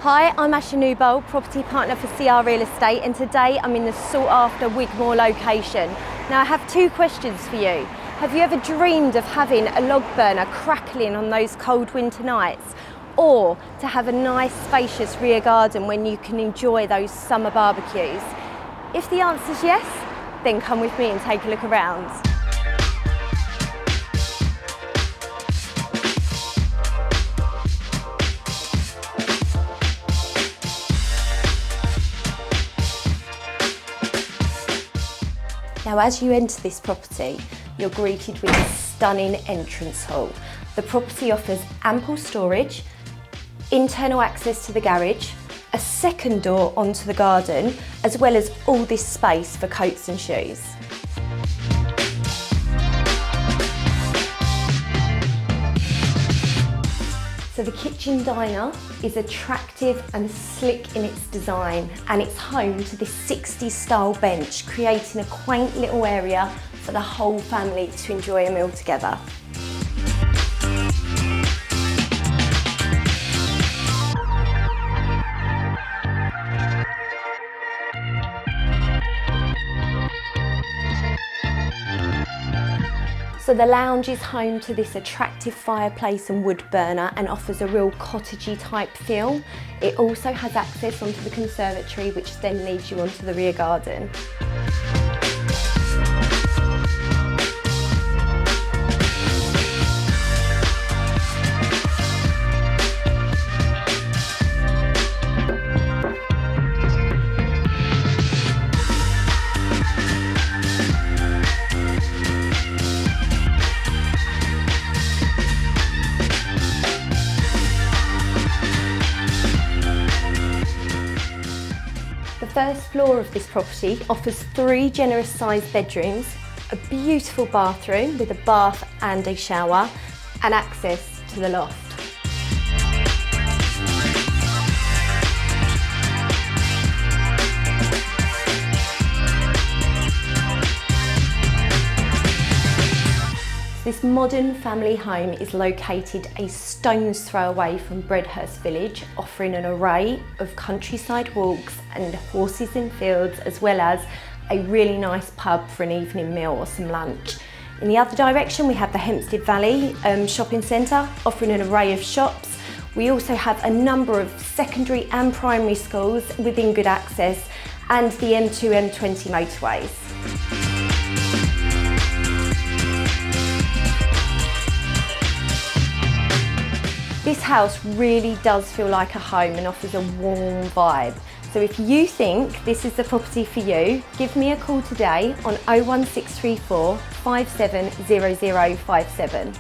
Hi, I'm Asha Newbold, property partner for CR Real Estate, and today I'm in the sought after Wigmore location. Now I have two questions for you. Have you ever dreamed of having a log burner crackling on those cold winter nights? Or to have a nice spacious rear garden when you can enjoy those summer barbecues? If the answer is yes, then come with me and take a look around. Now, as you enter this property, you're greeted with a stunning entrance hall. The property offers ample storage, internal access to the garage, a second door onto the garden, as well as all this space for coats and shoes. So the kitchen diner is attractive and slick in its design, and it's home to this 60s style bench, creating a quaint little area for the whole family to enjoy a meal together. So the lounge is home to this attractive fireplace and wood burner and offers a real cottagey type feel. It also has access onto the conservatory, which then leads you onto the rear garden. The first floor of this property offers 3 generous sized bedrooms, a beautiful bathroom with a bath and a shower, and access to the loft. This modern family home is located a stone's throw away from Bredhurst village, offering an array of countryside walks and horses in fields, as well as a really nice pub for an evening meal or some lunch. In the other direction, we have the Hempstead Valley shopping centre, offering an array of shops. We also have a number of secondary and primary schools within good access, and the M2, M20 motorways. This house really does feel like a home and offers a warm vibe. So if you think this is the property for you, give me a call today on 01634 570057.